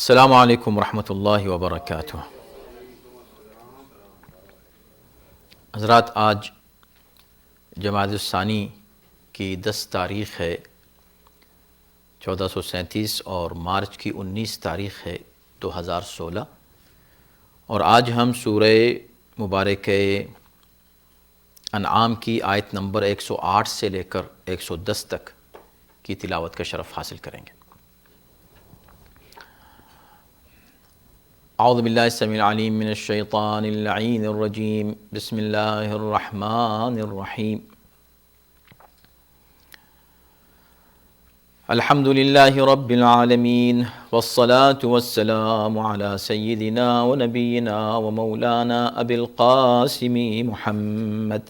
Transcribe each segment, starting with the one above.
السلام علیکم ورحمۃ اللہ وبرکاتہ۔ حضرات، آج جمادی الثانی کی 10 تاریخ ہے 1437 اور مارچ کی 19 تاریخ ہے 2016، اور آج ہم سورہ مبارکہ انعام کی آیت نمبر 108 سے لے کر 110 تک کی تلاوت کا شرف حاصل کریں گے۔ اعوذ باللہ السمیع العلیم من الشیطان اللعین الرجیم، بسم اللہ الرحمن الرحیم۔ الحمد للہ رب العالمین، والصلاة والسلام علی سیدنا و نبینا و مولانا ابی القاسم محمد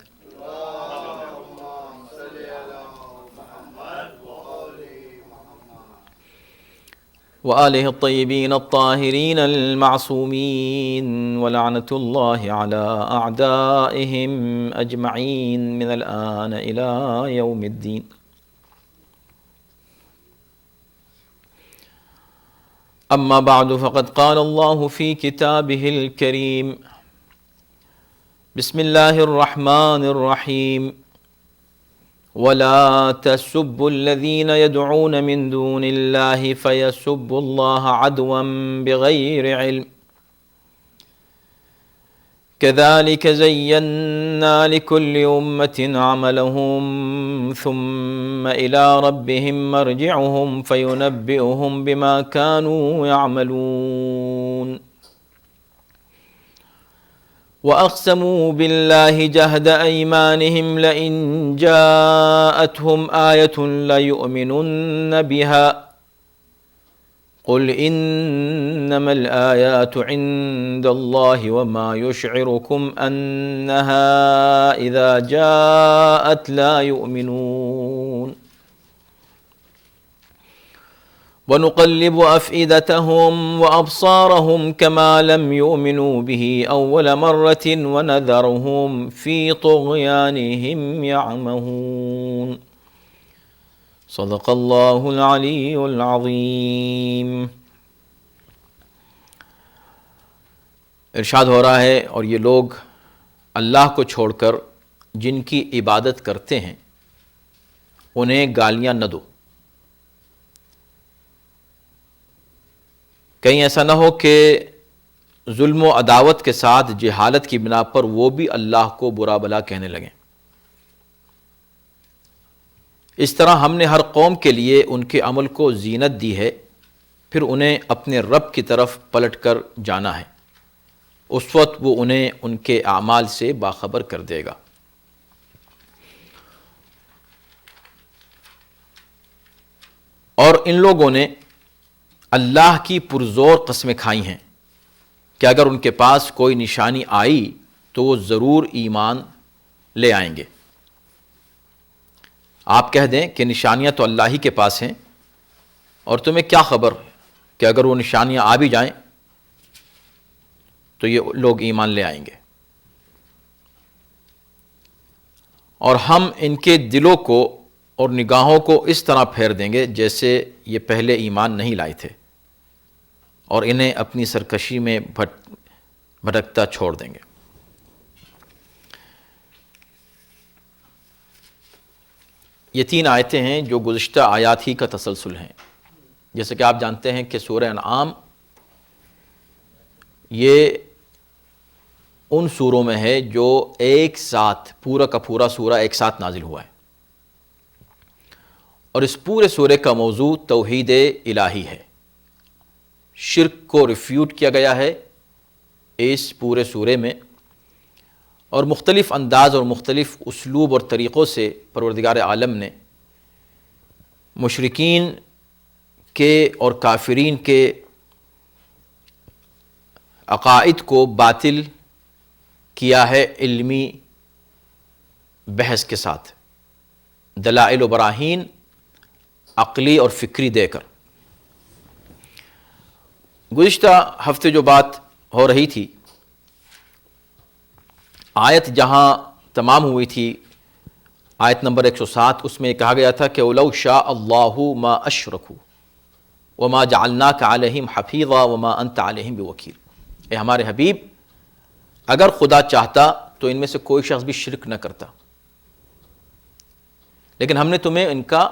وآلہ الطیبین الطاہرین المعصومین، ولعنۃ اللہ علی اعدائہم اجمعین من الآن الی یوم الدین۔ اما بعد فقد قال اللہ فی کتابہ الکریم، بسم اللہ الرحمن الرحیم، وَلَا تَسُبُّوا الَّذِينَ يَدْعُونَ مِن دُونِ اللَّهِ فَيَسُبُّوا اللَّهَ عَدْوًا بِغَيْرِ عِلْمٍ كَذَلِكَ زَيَّنَّا لِكُلِّ أُمَّةٍ عَمَلَهُمْ ثُمَّ إِلَى رَبِّهِمْ مَرْجِعُهُمْ فَيُنَبِّئُهُم بِمَا كَانُوا يَعْمَلُونَ وَأَقْسَمُوا بِاللَّهِ جَهْدَ أَيْمَانِهِمْ لَئِن جَاءَتْهُمْ آيَةٌ لَيُؤْمِنُنَّ بِهَا قُلْ إِنَّمَا الْآيَاتُ عِندَ اللَّهِ وَمَا يُشْعِرُكُمْ أَنَّهَا إِذَا جَاءَتْ لَا يُؤْمِنُونَ وَنُقَلِّبُ أَفْئِدَتَهُمْ وَأَبْصَارَهُمْ كَمَا لَمْ يُؤْمِنُوا بِهِ أَوَّلَ مَرَّةٍ وَنَذَرُهُمْ فِي طُغْيَانِهِمْ يَعْمَهُونَ۔ صدق اللہ العلی العظیم۔ ارشاد ہو رہا ہے، اور یہ لوگ اللہ کو چھوڑ کر جن کی عبادت کرتے ہیں انہیں گالیاں نہ دو، کہیں ایسا نہ ہو کہ ظلم و عداوت کے ساتھ جہالت کی بنا پر وہ بھی اللہ کو برا بھلا کہنے لگیں۔ اس طرح ہم نے ہر قوم کے لیے ان کے عمل کو زینت دی ہے، پھر انہیں اپنے رب کی طرف پلٹ کر جانا ہے، اس وقت وہ انہیں ان کے اعمال سے باخبر کر دے گا۔ اور ان لوگوں نے اللہ کی پرزور قسمیں کھائی ہیں کہ اگر ان کے پاس کوئی نشانی آئی تو وہ ضرور ایمان لے آئیں گے۔ آپ کہہ دیں کہ نشانیاں تو اللہ ہی کے پاس ہیں، اور تمہیں کیا خبر کہ اگر وہ نشانیاں آ بھی جائیں تو یہ لوگ ایمان لے آئیں گے، اور ہم ان کے دلوں کو اور نگاہوں کو اس طرح پھیر دیں گے جیسے یہ پہلے ایمان نہیں لائے تھے، اور انہیں اپنی سرکشی میں بھٹکتا چھوڑ دیں گے۔ یہ 3 آیتیں ہیں جو گزشتہ آیات ہی کا تسلسل ہیں۔ جیسے کہ آپ جانتے ہیں کہ سورہ انعام یہ ان سوروں میں ہے جو ایک ساتھ پورا کا پورا سورہ ایک ساتھ نازل ہوا ہے، اور اس پورے سورے کا موضوع توحید الہی ہے۔ شرک کو ریفیوٹ کیا گیا ہے اس پورے سورے میں، اور مختلف انداز اور مختلف اسلوب اور طریقوں سے پروردگار عالم نے مشرکین کے اور کافرین کے عقائد کو باطل کیا ہے علمی بحث کے ساتھ، دلائل و براہین عقلی اور فکری دے کر۔ گزشتہ ہفتے جو بات ہو رہی تھی، آیت جہاں تمام ہوئی تھی آیت نمبر 107، اس میں کہا گیا تھا کہ وَلَوْ شَاءَ اللَّهُ مَا أَشْرَكُوا، وما جعلناک علیہم حفیظا وما انت علیہم بوکیل، اے ہمارے حبیب اگر خدا چاہتا تو ان میں سے کوئی شخص بھی شرک نہ کرتا، لیکن ہم نے تمہیں ان کا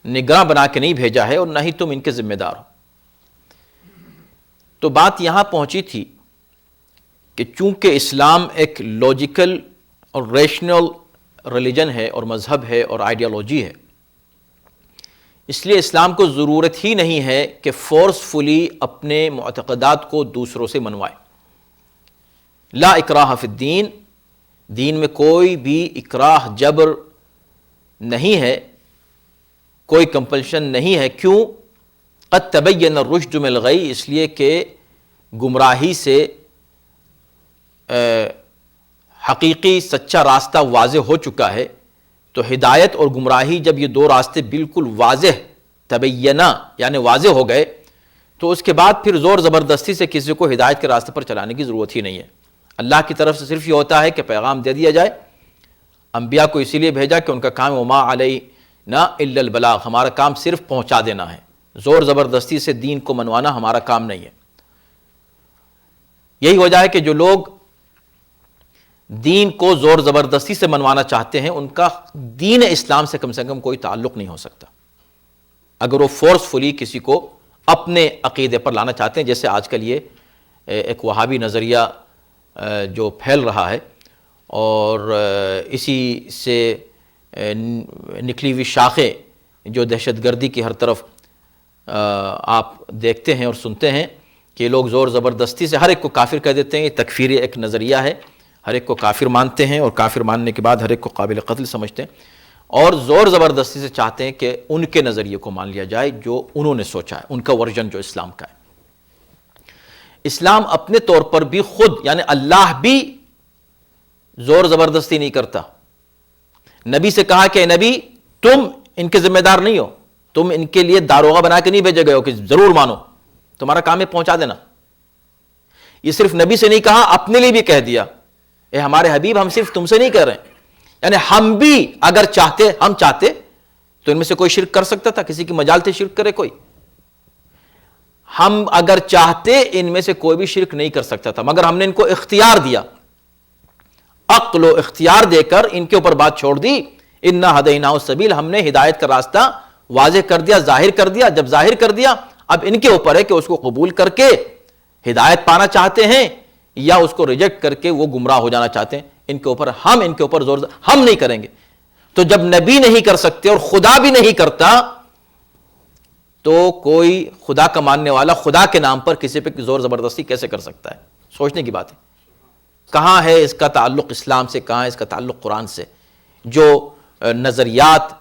نگراں بنا کے نہیں بھیجا ہے اور نہ ہی تم ان کے ذمہ دار ہو۔ تو بات یہاں پہنچی تھی کہ چونکہ اسلام ایک لاجیکل اور ریشنل ریلیجن ہے اور مذہب ہے اور آئیڈیالوجی ہے، اس لیے اسلام کو ضرورت ہی نہیں ہے کہ فورسفلی اپنے معتقدات کو دوسروں سے منوائے۔ لا اکراہ فی الدین، دین میں کوئی بھی اکراہ جبر نہیں ہے، کوئی کمپلشن نہیں ہے۔ کیوں؟ قد تبین الرشد من الغی، اس لیے کہ گمراہی سے حقیقی سچا راستہ واضح ہو چکا ہے۔ تو ہدایت اور گمراہی جب یہ دو راستے بالکل واضح تبینہ یعنی واضح ہو گئے تو اس کے بعد پھر زور زبردستی سے کسی کو ہدایت کے راستے پر چلانے کی ضرورت ہی نہیں ہے۔ اللہ کی طرف سے صرف یہ ہوتا ہے کہ پیغام دے دیا جائے۔ انبیاء کو اسی لیے بھیجا کہ ان کا کام وما علینا الا البلاغ، ہمارا کام صرف پہنچا دینا ہے، زور زبردستی سے دین کو منوانا ہمارا کام نہیں ہے۔ یہی وجہ ہے کہ جو لوگ دین کو زور زبردستی سے منوانا چاہتے ہیں ان کا دین اسلام سے کم کوئی تعلق نہیں ہو سکتا، اگر وہ فورسفلی کسی کو اپنے عقیدے پر لانا چاہتے ہیں، جیسے آج کل یہ ایک وہابی نظریہ جو پھیل رہا ہے اور اسی سے نکلی ہوئی شاخیں جو دہشت گردی کی ہر طرف آپ دیکھتے ہیں اور سنتے ہیں کہ یہ لوگ زور زبردستی سے ہر ایک کو کافر کہہ دیتے ہیں۔ یہ تکفیری ایک نظریہ ہے، ہر ایک کو کافر مانتے ہیں اور کافر ماننے کے بعد ہر ایک کو قابل قتل سمجھتے ہیں اور زور زبردستی سے چاہتے ہیں کہ ان کے نظریے کو مان لیا جائے جو انہوں نے سوچا ہے، ان کا ورژن جو اسلام کا ہے۔ اسلام اپنے طور پر بھی خود یعنی اللہ بھی زور زبردستی نہیں کرتا۔ نبی سے کہا کہ نبی تم ان کے ذمہ دار نہیں ہو، تم ان کے لیے داروغہ بنا کے نہیں بھیجے گئے ہو کہ ضرور مانو، تمہارا کام ہے پہنچا دینا۔ یہ صرف نبی سے نہیں کہا، اپنے لیے بھی کہہ دیا، اے ہمارے حبیب ہم صرف تم سے نہیں کہہ رہے ہیں، یعنی ہم بھی اگر ہم چاہتے تو ان میں سے کوئی شرک کر سکتا تھا، کسی کی مجال تھی شرک کرے کوئی؟ ہم اگر چاہتے ان میں سے کوئی بھی شرک نہیں کر سکتا تھا، مگر ہم نے ان کو اختیار دیا، عقل و اختیار دے کر ان کے اوپر بات چھوڑ دی۔ انا ہدیناہ السبیل، ہم نے ہدایت کا راستہ واضح کر دیا، ظاہر کر دیا۔ جب ظاہر کر دیا اب ان کے اوپر ہے کہ اس کو قبول کر کے ہدایت پانا چاہتے ہیں یا اس کو ریجیکٹ کر کے وہ گمراہ ہو جانا چاہتے ہیں۔ ان کے اوپر زور ہم نہیں کریں گے۔ تو جب نبی نہیں کر سکتے اور خدا بھی نہیں کرتا تو کوئی خدا کا ماننے والا خدا کے نام پر کسی پہ زور زبردستی کیسے کر سکتا ہے؟ سوچنے کی بات ہے۔ کہاں ہے اس کا تعلق اسلام سے، کہاں ہے اس کا تعلق قرآن سے؟ جو نظریات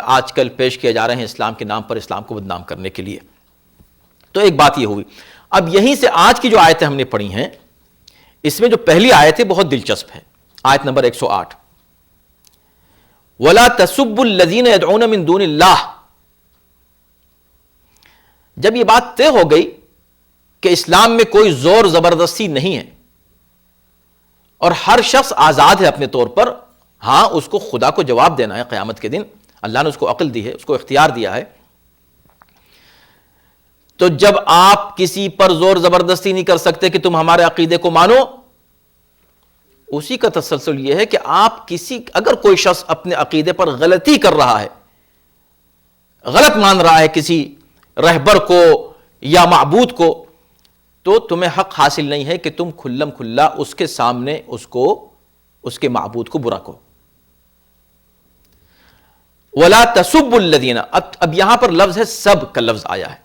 آج کل پیش کیے جا رہے ہیں اسلام کے نام پر، اسلام کو بدنام کرنے کے لیے۔ تو ایک بات یہ ہوئی۔ اب یہیں سے آج کی جو آیتیں ہم نے پڑھی ہیں اس میں جو پہلی آیت ہے بہت دلچسپ ہے، آیت نمبر 108، وَلَا تَسُبُّوا الَّذِينَ يَدْعُونَ مِن دُونِ اللَّهِ۔ جب یہ بات طے ہو گئی کہ اسلام میں کوئی زور زبردستی نہیں ہے اور ہر شخص آزاد ہے اپنے طور پر، ہاں اس کو خدا کو جواب دینا ہے قیامت کے دن، اللہ نے اس کو عقل دی ہے، اس کو اختیار دیا ہے، تو جب آپ کسی پر زور زبردستی نہیں کر سکتے کہ تم ہمارے عقیدے کو مانو، اسی کا تسلسل یہ ہے کہ آپ اگر کوئی شخص اپنے عقیدے پر غلطی کر رہا ہے، غلط مان رہا ہے کسی رہبر کو یا معبود کو، تو تمہیں حق حاصل نہیں ہے کہ تم کھلم کھلا اس کے سامنے اس کے معبود کو برا کہو۔ وَلَا تَسُبُّوا الَّذِينَ، اب یہاں پر لفظ ہے سب کا لفظ آیا ہے۔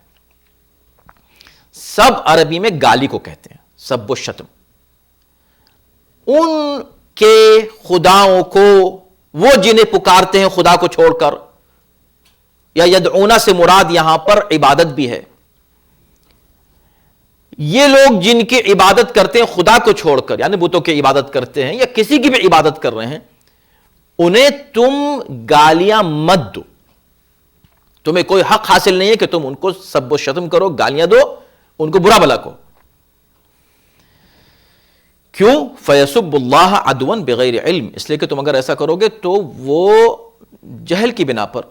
سب عربی میں گالی کو کہتے ہیں، سب و شتم۔ ان کے خداؤں کو، وہ جنہیں پکارتے ہیں خدا کو چھوڑ کر، یا یدعونا سے مراد یہاں پر عبادت بھی ہے، یہ لوگ جن کی عبادت کرتے ہیں خدا کو چھوڑ کر، یعنی بتوں کی عبادت کرتے ہیں یا کسی کی بھی عبادت کر رہے ہیں، انہیں تم گالیاں مت دو، تمہیں کوئی حق حاصل نہیں ہے کہ تم ان کو سب و شتم کرو، گالیاں دو، ان کو برا بھلا کہو۔ کیوں؟ فَيَسُبُّ اللَّهَ عَدْوًا بِغَيْرِ عِلْمٍ، اس لیے کہ تم اگر ایسا کرو گے تو وہ جہل کی بنا پر،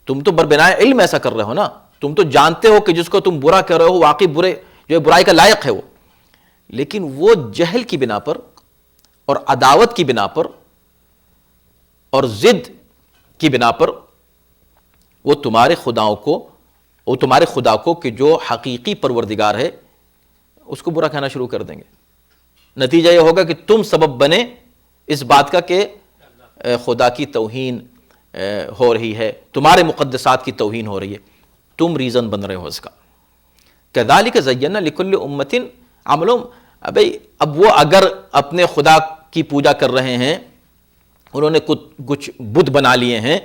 تم تو بربنائے علم ایسا کر رہے ہو نا، تم تو جانتے ہو کہ جس کو تم برا کر رہے ہو واقعی برے جو برائی کا لائق ہے وہ، لیکن وہ جہل کی بنا پر اور عداوت کی بنا پر اور ضد کی بنا پر وہ تمہارے خدا کو کہ جو حقیقی پروردگار ہے اس کو برا کہنا شروع کر دیں گے۔ نتیجہ یہ ہوگا کہ تم سبب بنے اس بات کا کہ خدا کی توہین ہو رہی ہے، تمہارے مقدسات کی توہین ہو رہی ہے، تم ریزن بن رہے ہو اس کا۔ کذالک زینا لکل امۃ عملہم، اب وہ اگر اپنے خدا کی پوجا کر رہے ہیں، انہوں نے کچھ بت بنا لیے ہیں،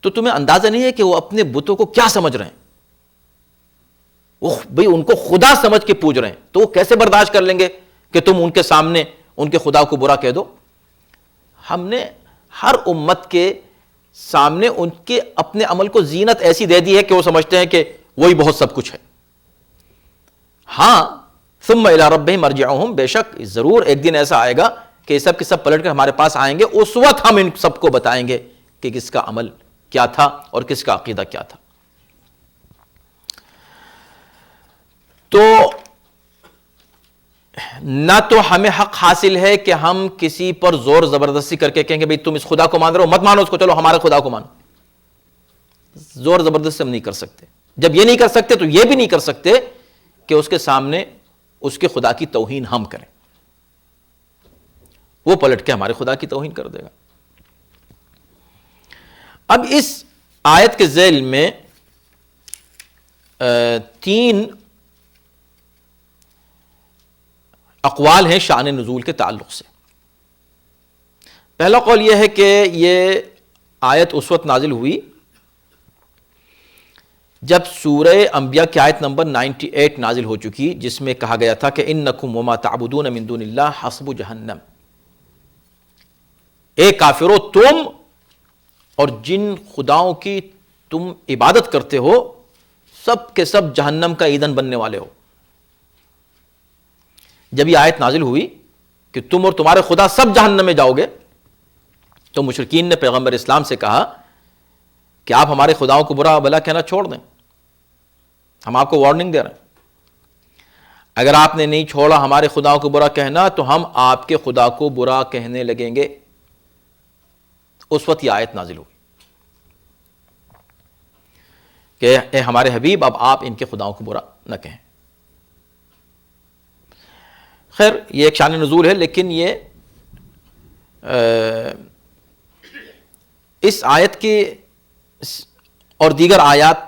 تو تمہیں اندازہ نہیں ہے کہ وہ اپنے بتوں کو کیا سمجھ رہے ہیں، وہ بھئی ان کو خدا سمجھ کے پوج رہے ہیں، تو وہ کیسے برداشت کر لیں گے کہ تم ان کے سامنے ان کے خدا کو برا کہہ دو۔ ہم نے ہر امت کے سامنے ان کے اپنے عمل کو زینت ایسی دے دی ہے کہ وہ سمجھتے ہیں کہ وہی بہت سب کچھ ہے۔ ہاں ثم الی ربہم مرجعہم، بے شک ضرور ایک دن ایسا آئے گا کہ یہ سب کے سب پلٹ کر ہمارے پاس آئیں گے، اس وقت ہم ان سب کو بتائیں گے کہ کس کا عمل کیا تھا اور کس کا عقیدہ کیا تھا۔ تو نہ تو ہمیں حق حاصل ہے کہ ہم کسی پر زور زبردستی کر کے کہیں گے بھئی تم اس خدا کو مان رہے ہو، مت مانو اس کو، چلو ہمارے خدا کو مانو۔ زور زبردستی ہم نہیں کر سکتے۔ جب یہ نہیں کر سکتے تو یہ بھی نہیں کر سکتے کہ اس کے سامنے اس کے خدا کی توہین ہم کریں، وہ پلٹ کے ہمارے خدا کی توہین کر دے گا۔ اب اس آیت کے ذیل میں تین اقوال ہیں شان نزول کے تعلق سے۔ پہلا قول یہ ہے کہ یہ آیت اس وقت نازل ہوئی جب سورہ انبیاء کی آیت نمبر 98 نازل ہو چکی، جس میں کہا گیا تھا کہ انکم وما تعبدون من دون اللہ حسب جہنم، اے کافرو تم اور جن خداؤں کی تم عبادت کرتے ہو سب کے سب جہنم کا ایندھن بننے والے ہو۔ جب یہ آیت نازل ہوئی کہ تم اور تمہارے خدا سب جہنم میں جاؤ گے، تو مشرکین نے پیغمبر اسلام سے کہا کہ آپ ہمارے خداؤں کو برا بھلا کہنا چھوڑ دیں، ہم آپ کو وارننگ دے رہے ہیں، اگر آپ نے نہیں چھوڑا ہمارے خداؤں کو برا کہنا تو ہم آپ کے خدا کو برا کہنے لگیں گے۔ اس وقت یہ آیت نازل ہوئی کہ اے ہمارے حبیب اب آپ ان کے خداؤں کو برا نہ کہیں۔ خیر یہ ایک شان نزول ہے، لیکن یہ اس آیت کے اور دیگر آیات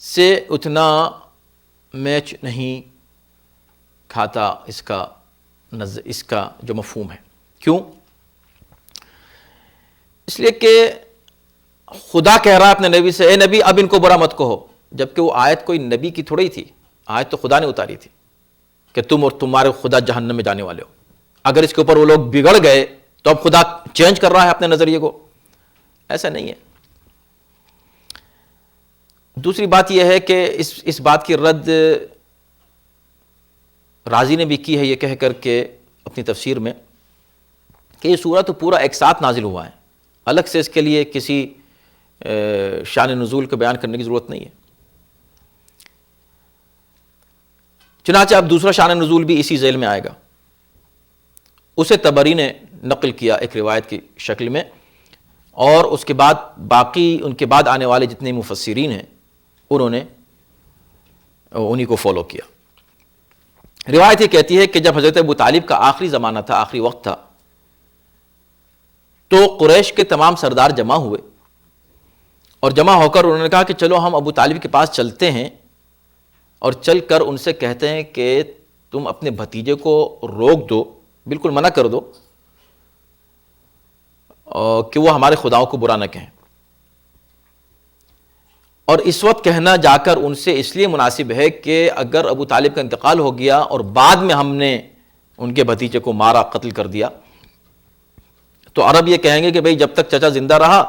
سے اتنا میچ نہیں کھاتا اس کا جو مفہوم ہے۔ کیوں؟ اس لیے کہ خدا کہہ رہا ہے اپنے نبی سے اے نبی اب ان کو برا مت کہو، جبکہ وہ آیت کوئی نبی کی تھوڑی تھی، آیت تو خدا نے اتاری تھی کہ تم اور تمہارے خدا جہنم میں جانے والے ہو۔ اگر اس کے اوپر وہ لوگ بگڑ گئے تو اب خدا چینج کر رہا ہے اپنے نظریے کو، ایسا نہیں ہے۔ دوسری بات یہ ہے کہ اس بات کی رد رازی نے بھی کی ہے یہ کہہ کر کے اپنی تفسیر میں کہ یہ سورہ تو پورا ایک ساتھ نازل ہوا ہے، الگ سے اس کے لیے کسی شان نزول کو بیان کرنے کی ضرورت نہیں ہے۔ چنانچہ اب دوسرا شان نزول بھی اسی ذیل میں آئے گا، اسے طبری نے نقل کیا ایک روایت کی شکل میں، اور اس کے بعد باقی ان کے بعد آنے والے جتنے مفسرین ہیں انہوں نے انہی کو فالو کیا۔ روایت یہ کہتی ہے کہ جب حضرت ابو طالب کا آخری زمانہ تھا، آخری وقت تھا، تو قریش کے تمام سردار جمع ہوئے اور جمع ہو کر انہوں نے کہا کہ چلو ہم ابو طالب کے پاس چلتے ہیں اور چل کر ان سے کہتے ہیں کہ تم اپنے بھتیجے کو روک دو، بالکل منع کر دو کہ وہ ہمارے خداؤں کو برا نہ کہیں۔ اور اس وقت کہنا جا کر ان سے اس لیے مناسب ہے کہ اگر ابو طالب کا انتقال ہو گیا اور بعد میں ہم نے ان کے بھتیجے کو مارا، قتل کر دیا، تو عرب یہ کہیں گے کہ بھئی جب تک چچا زندہ رہا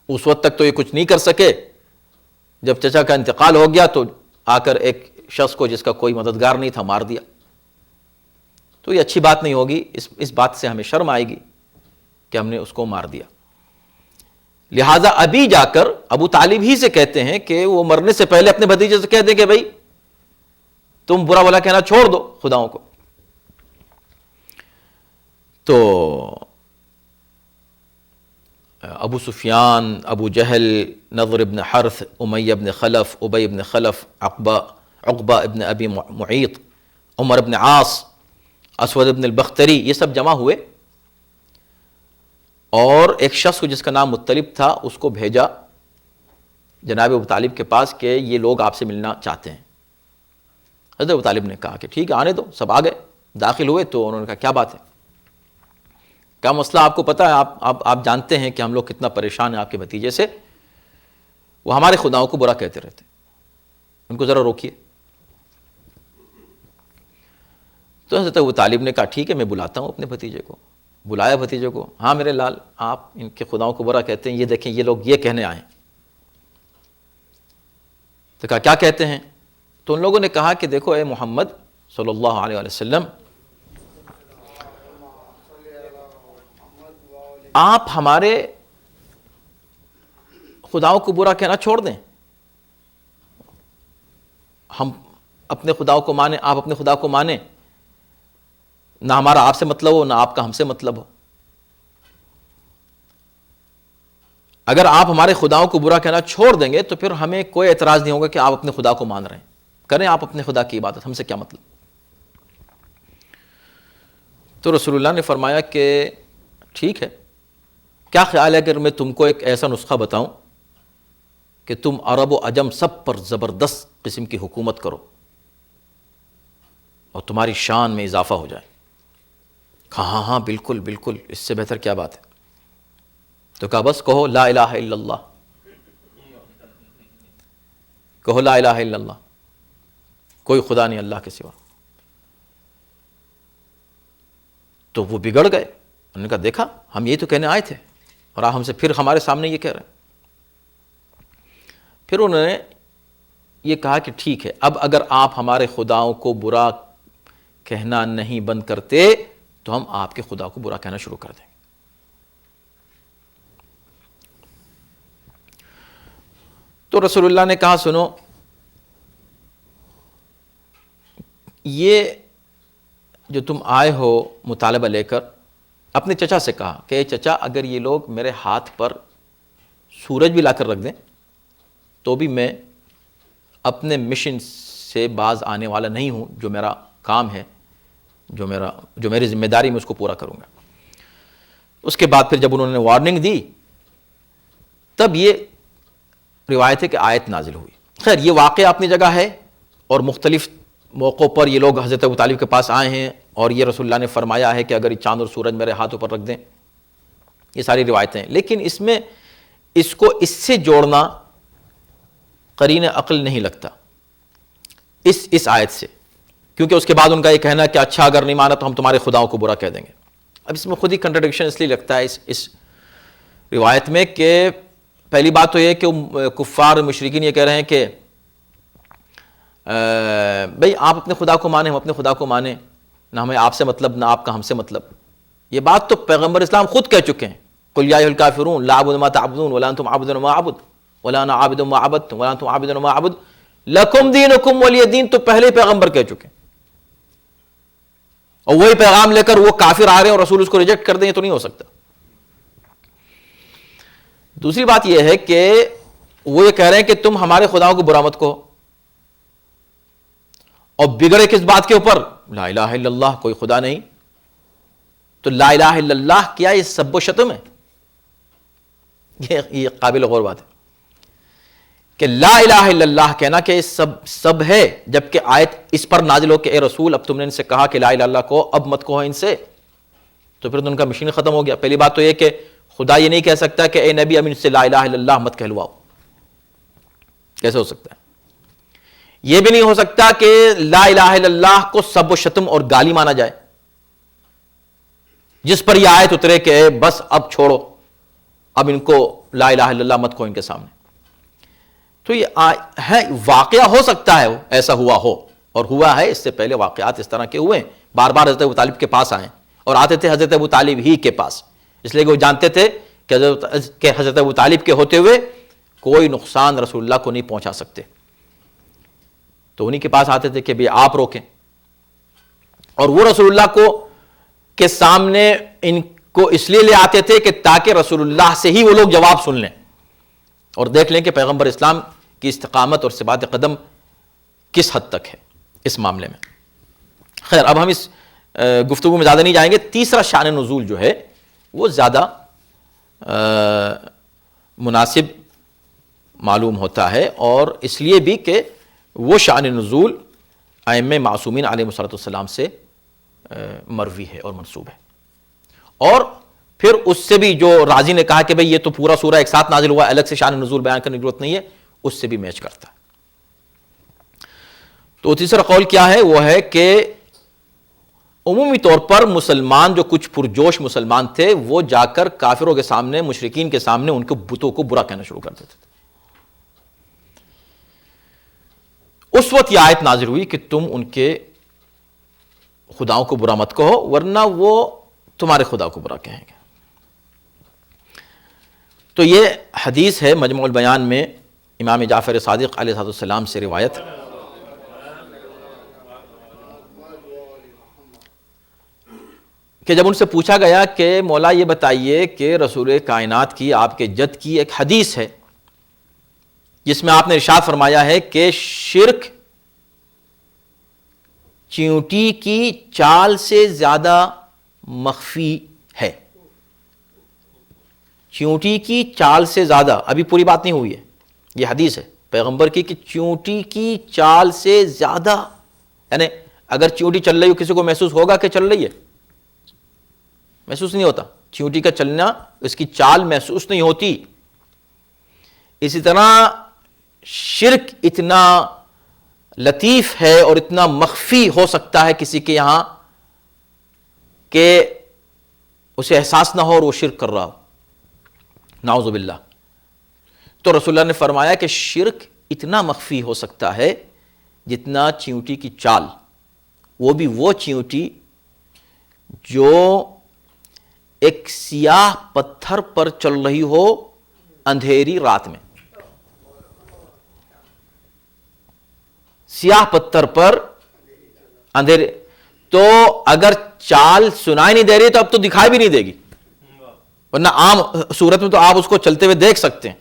اس وقت تک تو یہ کچھ نہیں کر سکے، جب چچا کا انتقال ہو گیا تو آ کر ایک شخص کو جس کا کوئی مددگار نہیں تھا مار دیا۔ تو یہ اچھی بات نہیں ہوگی، اس بات سے ہمیں شرم آئے گی کہ ہم نے اس کو مار دیا۔ لہٰذا ابھی جا کر ابو طالب ہی سے کہتے ہیں کہ وہ مرنے سے پہلے اپنے بھتیجے سے کہہ دیں کہ بھائی تم برا بھلا کہنا چھوڑ دو خداؤں کو. تو ابو سفیان، ابو جہل، نضر ابن حرث، امیہ ابن خلف، ابی ابن خلف، عقبہ ابن ابی معیط، عمر ابن عاص، اسود ابن البختری، یہ سب جمع ہوئے اور ایک شخص کو جس کا نام مطلب تھا اس کو بھیجا جناب ابو طالب کے پاس کہ یہ لوگ آپ سے ملنا چاہتے ہیں. حضرت ابو طالب نے کہا کہ ٹھیک ہے آنے دو. سب آ گئے، داخل ہوئے تو انہوں نے کہا کیا بات ہے، کیا مسئلہ آپ کو پتہ ہے، آپ جانتے ہیں کہ ہم لوگ کتنا پریشان ہیں آپ کے بھتیجے سے، وہ ہمارے خداؤں کو برا کہتے رہتے، ان کو ذرا روکیے. تو حضرت ابو طالب نے کہا ٹھیک ہے میں بلاتا ہوں اپنے بھتیجے کو. بلایا بھتیجے کو. ہاں میرے لال، آپ ان کے خداؤں کو برا کہتے ہیں، یہ دیکھیں یہ لوگ یہ کہنے آئے ہیں. تو کہا کیا کہتے ہیں؟ تو ان لوگوں نے کہا کہ دیکھو اے محمد صلی اللہ علیہ وسلم، آپ ہمارے خداؤں کو برا کہنا چھوڑ دیں، ہم اپنے خداؤں کو مانیں، آپ اپنے خدا کو مانیں، نہ ہمارا آپ سے مطلب ہو نہ آپ کا ہم سے مطلب ہو. اگر آپ ہمارے خداؤں کو برا کہنا چھوڑ دیں گے تو پھر ہمیں کوئی اعتراض نہیں ہوگا کہ آپ اپنے خدا کو مان رہے ہیں، کریں آپ اپنے خدا کی عبادت، ہم سے کیا مطلب. تو رسول اللہ نے فرمایا کہ ٹھیک ہے، کیا خیال ہے اگر میں تم کو ایک ایسا نسخہ بتاؤں کہ تم عرب و عجم سب پر زبردست قسم کی حکومت کرو اور تمہاری شان میں اضافہ ہو جائے. کہا ہاں ہاں بالکل بالکل، اس سے بہتر کیا بات ہے. تو کہا بس کہو لا الہ الا اللہ، کہو لا الہ الا اللہ، کوئی خدا نہیں اللہ کے سوا. تو وہ بگڑ گئے، انہوں نے کہا دیکھا ہم یہ تو کہنے آئے تھے اور آپ ہم سے پھر ہمارے سامنے یہ کہہ رہے ہیں. پھر انہوں نے یہ کہا کہ ٹھیک ہے، اب اگر آپ ہمارے خداؤں کو برا کہنا نہیں بند کرتے تو ہم آپ کے خدا کو برا کہنا شروع کر دیں گے. تو رسول اللہ نے کہا سنو، یہ جو تم آئے ہو مطالبہ لے کر، اپنے چچا سے کہا کہ چچا اگر یہ لوگ میرے ہاتھ پر سورج بھی لا کر رکھ دیں تو بھی میں اپنے مشن سے باز آنے والا نہیں ہوں، جو میرا کام ہے، جو میری ذمہ داری میں اس کو پورا کروں گا. اس کے بعد پھر جب انہوں نے وارننگ دی تب یہ روایت ہے کہ آیت نازل ہوئی. خیر یہ واقعہ اپنی جگہ ہے اور مختلف موقعوں پر یہ لوگ حضرت ابو طالب کے پاس آئے ہیں اور یہ رسول اللہ نے فرمایا ہے کہ اگر یہ چاند اور سورج میرے ہاتھوں پر رکھ دیں، یہ ساری روایتیں ہیں. لیکن اس میں اس کو اس سے جوڑنا قرین عقل نہیں لگتا اس آیت سے، کیونکہ اس کے بعد ان کا یہ کہنا کہ اچھا اگر نہیں مانا تو ہم تمہارے خداؤں کو برا کہہ دیں گے. اب اس میں خود ہی کنٹرڈکشن اس لیے لگتا ہے اس روایت میں کہ پہلی بات تو یہ کہ کفار مشرکین یہ کہہ رہے ہیں کہ بھئی آپ اپنے خدا کو مانیں، ہم اپنے خدا کو مانیں، نہ ہمیں آپ سے مطلب نہ آپ کا ہم سے مطلب. یہ بات تو پیغمبر اسلام خود کہہ چکے ہیں، قل یا ایھا الکافرون لا اعبد ما تعبدون ولا انتم عابدون ما اعبد ولا انا عابد ما عبدتم ولا انتم عابدون ما اعبد لکم دینکم ولی دین. تو پہلے پیغمبر کہہ چکے ہیں اور وہی پیغام لے کر وہ کافر آ رہے ہیں اور رسول اس کو ریجیکٹ کر دیں، یہ تو نہیں ہو سکتا. دوسری بات یہ ہے کہ وہ یہ کہہ رہے ہیں کہ تم ہمارے خداؤں کو برا مت کہو، اور بگڑے کس بات کے اوپر؟ لا الہ الا اللہ، کوئی خدا نہیں. تو لا الہ الا اللہ کیا یہ سب و شتم ہے؟ یہ قابل غور بات ہے کہ لا الہ الا اللہ کہنا کہ سب ہے، جبکہ آیت اس پر نازل ہو کہ اے رسول اب تم نے ان سے کہا کہ لا الہ الا اللہ کو، اب مت کہو ان سے، تو پھر تو ان کا مشن ختم ہو گیا. پہلی بات تو یہ کہ خدا یہ نہیں کہہ سکتا کہ اے نبی اب ان سے لا الہ الا اللہ مت کہلواؤ، کیسے ہو سکتا ہے؟ یہ بھی نہیں ہو سکتا کہ لا الہ الا اللہ کو سب و شتم اور گالی مانا جائے، جس پر یہ آیت اترے کہ بس اب چھوڑو، اب ان کو لا الہ الا اللہ مت کہو ان کے سامنے. تو یہ ہے واقعہ ہو سکتا ہے ایسا ہوا ہو، اور ہوا ہے، اس سے پہلے واقعات اس طرح کے ہوئے ہیں. بار بار حضرت ابو طالب کے پاس آئے اور آتے تھے حضرت ابو طالب ہی کے پاس، اس لیے کہ وہ جانتے تھے کہ حضرت ابو طالب کے ہوتے ہوئے کوئی نقصان رسول اللہ کو نہیں پہنچا سکتے. تو انہی کے پاس آتے تھے کہ بھئی آپ روکیں, اور وہ رسول اللہ کو کے سامنے ان کو اس لیے لے آتے تھے کہ تاکہ رسول اللہ سے ہی وہ لوگ جواب سن لیں اور دیکھ لیں کہ پیغمبر اسلام کی استقامت اور ثبات قدم کس حد تک ہے اس معاملے میں. خیر, اب ہم اس گفتگو میں زیادہ نہیں جائیں گے. تیسرا شان نزول جو ہے وہ زیادہ مناسب معلوم ہوتا ہے, اور اس لیے بھی کہ وہ شان نزول ائمہ معصومین علیہم الصلوۃ والسلام سے مروی ہے اور منسوب ہے. اور پھر اس سے بھی جو رازی نے کہا کہ بھئی یہ تو پورا سورہ ایک ساتھ نازل ہوا, الگ سے شان نزول بیان کرنے کی ضرورت نہیں ہے, اس سے بھی میچ کرتا ہے. تو تیسرا قول کیا ہے, وہ ہے کہ عمومی طور پر مسلمان جو کچھ پرجوش مسلمان تھے وہ جا کر کافروں کے سامنے, مشرکین کے سامنے ان کے بتوں کو برا کہنا شروع کر دیتے تھے. اس وقت یہ آیت نازل ہوئی کہ تم ان کے خداؤں کو برا مت کہو ورنہ وہ تمہارے خدا کو برا کہیں گے. تو یہ حدیث ہے مجموع البیان میں امام جعفر صادق علیہ السلام سے روایت, کہ جب ان سے پوچھا گیا کہ مولا یہ بتائیے کہ رسول کائنات کی, آپ کے جد کی ایک حدیث ہے جس میں آپ نے ارشاد فرمایا ہے کہ شرک چیونٹی کی چال سے زیادہ مخفی ہے. چیونٹی کی چال سے زیادہ, ابھی پوری بات نہیں ہوئی ہے, یہ حدیث ہے پیغمبر کی کہ چیونٹی کی چال سے زیادہ, یعنی اگر چیونٹی چل رہی ہو کسی کو محسوس ہوگا کہ چل رہی ہے؟ محسوس نہیں ہوتا. چیونٹی کا چلنا, اس کی چال محسوس نہیں ہوتی. اسی طرح شرک اتنا لطیف ہے اور اتنا مخفی ہو سکتا ہے کسی کے یہاں کہ اسے احساس نہ ہو اور وہ شرک کر رہا ہو, نعوذ باللہ. تو رسول اللہ نے فرمایا کہ شرک اتنا مخفی ہو سکتا ہے جتنا چیونٹی کی چال, وہ بھی وہ چیونٹی جو ایک سیاہ پتھر پر چل رہی ہو اندھیری رات میں. سیاہ پتھر پر اندھیرے, تو اگر چال سنائی نہیں دے رہی تو اب تو دکھائی بھی نہیں دے گی, ورنہ عام صورت میں تو آپ اس کو چلتے ہوئے دیکھ سکتے ہیں,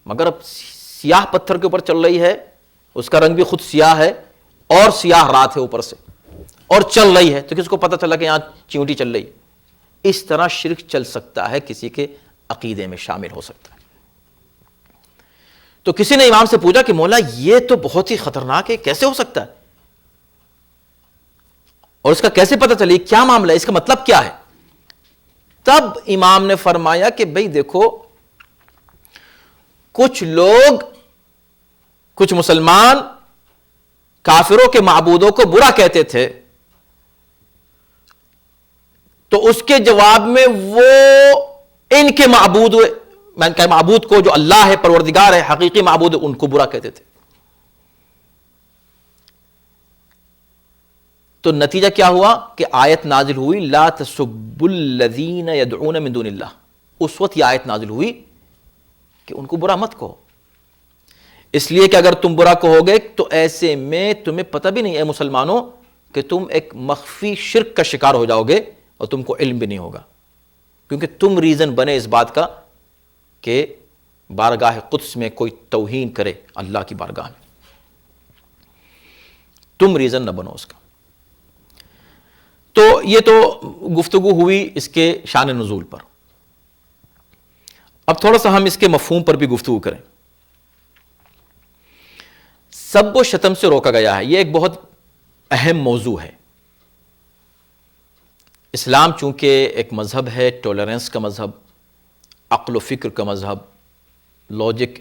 مگر اب سیاہ پتھر کے اوپر چل رہی ہے, اس کا رنگ بھی خود سیاہ ہے اور سیاہ رات ہے اوپر سے, اور چل رہی ہے, تو کس کو پتہ چلا کہ یہاں چیونٹی چل رہی ہے؟ اس طرح شرک چل سکتا ہے, کسی کے عقیدے میں شامل ہو سکتا ہے. تو کسی نے امام سے پوچھا کہ مولا یہ تو بہت ہی خطرناک ہے, کیسے ہو سکتا ہے, اور اس کا کیسے پتہ چلے, کیا معاملہ ہے, اس کا مطلب کیا ہے؟ تب امام نے فرمایا کہ بھئی دیکھو, کچھ لوگ, کچھ مسلمان کافروں کے معبودوں کو برا کہتے تھے, تو اس کے جواب میں وہ ان کے معبود, میں کہ معبود کو جو اللہ ہے, پروردگار ہے, حقیقی معبود ہے, ان کو برا کہتے تھے. تو نتیجہ کیا ہوا کہ آیت نازل ہوئی لا تسبوا الذین یدعون من دون اللہ. اس وقت یہ آیت نازل ہوئی کہ ان کو برا مت کہو, اس لیے کہ اگر تم برا کہو گے تو ایسے میں تمہیں پتہ بھی نہیں ہے مسلمانوں کہ تم ایک مخفی شرک کا شکار ہو جاؤ گے اور تم کو علم بھی نہیں ہوگا, کیونکہ تم ریزن بنے اس بات کا کہ بارگاہ قدس میں کوئی توہین کرے اللہ کی بارگاہ میں, تم ریزن نہ بنو اس کا. تو یہ تو گفتگو ہوئی اس کے شان نزول پر. اب تھوڑا سا ہم اس کے مفہوم پر بھی گفتگو کریں. سب و شتم سے روکا گیا ہے, یہ ایک بہت اہم موضوع ہے. اسلام چونکہ ایک مذہب ہے, ٹولرنس کا مذہب, عقل و فکر کا مذہب, لاجک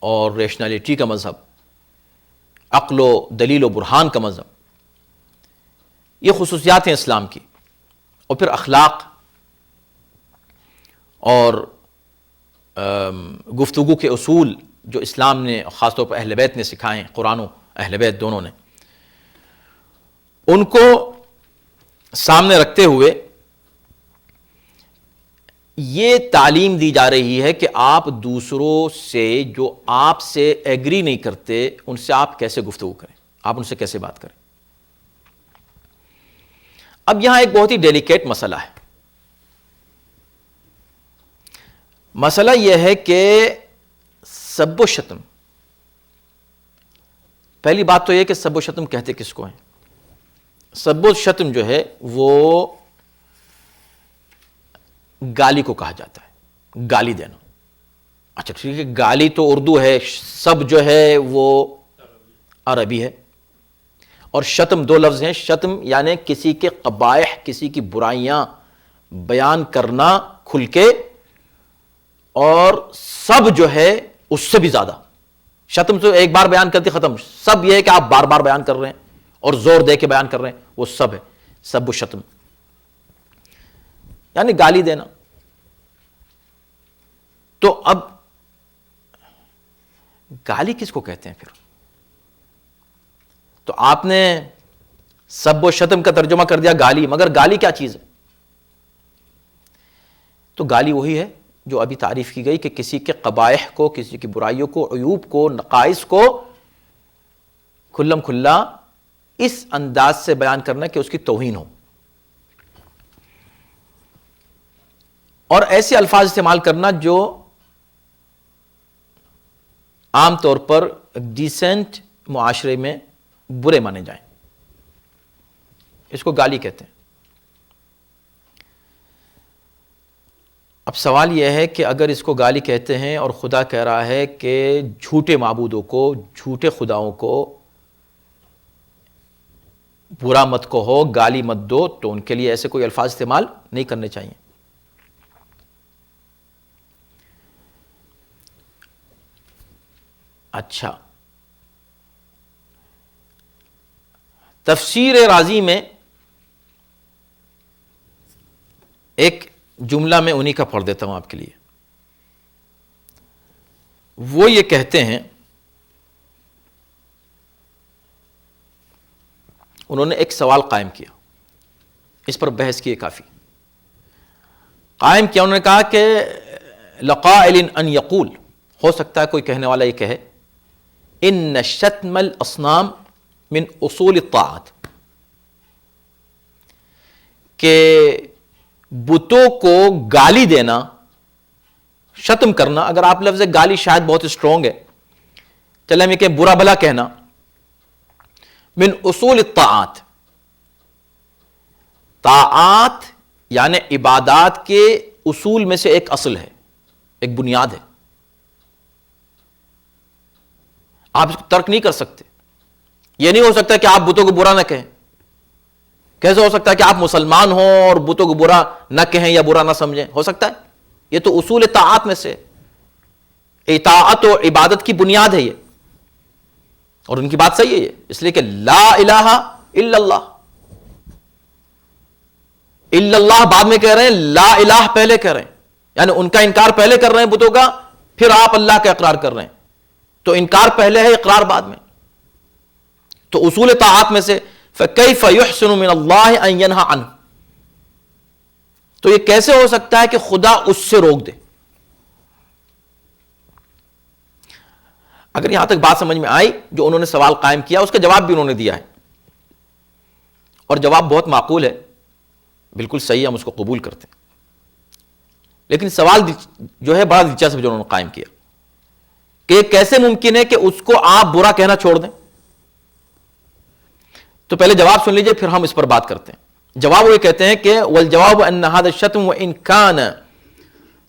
اور ریشنلٹی کا مذہب, عقل و دلیل و برہان کا مذہب, یہ خصوصیات ہیں اسلام کی. اور پھر اخلاق اور گفتگو کے اصول جو اسلام نے خاص طور پر اہل بیت نے سکھائے ہیں, قرآن و اہل بیت دونوں نے, ان کو سامنے رکھتے ہوئے یہ تعلیم دی جا رہی ہے کہ آپ دوسروں سے جو آپ سے ایگری نہیں کرتے ان سے آپ کیسے گفتگو کریں، آپ ان سے کیسے بات کریں۔ اب یہاں ایک بہت ہی ڈیلیکیٹ مسئلہ ہے۔ مسئلہ یہ ہے کہ سب و شتم، پہلی بات تو یہ کہ سب و شتم کہتے کس کو ہیں؟ سب و شتم جو ہے وہ گالی کو کہا جاتا ہے، گالی دینا۔ اچھا ٹھیک ہے، گالی تو اردو ہے، سب جو ہے وہ عربی ہے، اور شتم دو لفظ ہیں۔ شتم یعنی کسی کے قبائح، کسی کی برائیاں بیان کرنا کھل کے، اور سب جو ہے اس سے بھی زیادہ۔ شتم تو ایک بار بیان کرتی ختم، سب یہ ہے کہ آپ بار بار بیان کر رہے ہیں اور زور دے کے بیان کر رہے ہیں، وہ سب ہے سب و شتم، یعنی گالی دینا۔ تو اب گالی کس کو کہتے ہیں پھر؟ تو آپ نے سب و شتم کا ترجمہ کر دیا گالی، مگر گالی کیا چیز ہے؟ تو گالی وہی ہے جو ابھی تعریف کی گئی کہ کسی کے قبائح کو، کسی کی برائیوں کو، عیوب کو، نقائص کو کھلم کھلا اس انداز سے بیان کرنا کہ اس کی توہین ہو، اور ایسے الفاظ استعمال کرنا جو عام طور پر ڈیسنٹ معاشرے میں برے مانے جائیں، اس کو گالی کہتے ہیں۔ اب سوال یہ ہے کہ اگر اس کو گالی کہتے ہیں اور خدا کہہ رہا ہے کہ جھوٹے معبودوں کو، جھوٹے خداؤں کو برا مت کہو، گالی مت دو، تو ان کے لیے ایسے کوئی الفاظ استعمال نہیں کرنے چاہیے۔ اچھا، تفسیر رازی میں ایک جملہ میں انہی کا پڑھ دیتا ہوں آپ کے لیے۔ وہ یہ کہتے ہیں، انہوں نے ایک سوال قائم کیا، اس پر بحث کی کافی قائم کیا۔ انہوں نے کہا کہ لقائل ان یقول، ہو سکتا ہے کوئی کہنے والا یہ کہے، ان شتم الاصنام من اصول الطاعت، کہ بتوں کو گالی دینا، شتم کرنا، اگر آپ لفظ گالی شاید بہت اسٹرونگ ہے، چلے ہم یہ کہ برا بھلا کہنا، من اصول الطاعات، طاعات یعنی عبادات کے اصول میں سے ایک اصل ہے، ایک بنیاد ہے، آپ اس کو ترک نہیں کر سکتے۔ یہ نہیں ہو سکتا کہ آپ بتوں کو برا نہ کہیں۔ کیسے ہو سکتا ہے کہ آپ مسلمان ہوں اور بتوں کو برا نہ کہیں یا برا نہ سمجھیں؟ ہو سکتا ہے؟ یہ تو اصول طاعات میں سے، اطاعت و عبادت کی بنیاد ہے یہ، اور ان کی بات صحیح ہے یہ، اس لیے کہ لا الہ الا اللہ، الا اللہ بعد میں کہہ رہے ہیں، لا الہ پہلے کہہ رہے ہیں، یعنی ان کا انکار پہلے کر رہے ہیں بتوں کا، پھر آپ اللہ کا اقرار کر رہے ہیں، تو انکار پہلے ہے، اقرار بعد میں۔ تو اصول طاعات میں سے فَكَيْفَ يُحْسِنُ مِنَ اللَّهِ أَن يَنْهَى عَنْهُ، تو یہ کیسے ہو سکتا ہے کہ خدا اس سے روک دے؟ اگر یہاں تک بات سمجھ میں آئی، جو انہوں نے سوال قائم کیا اس کا جواب بھی انہوں نے دیا ہے، اور جواب بہت معقول ہے، بالکل صحیح، ہم اس کو قبول کرتے ہیں۔ لیکن سوال جو ہے بڑا دلچسپ جو انہوں نے قائم کیا کہ کیسے ممکن ہے کہ اس کو آپ برا کہنا چھوڑ دیں؟ تو پہلے جواب سن لیجئے، پھر ہم اس پر بات کرتے ہیں۔ جواب وہ یہ کہتے ہیں کہ والجواب ان هذا الشتم وان كان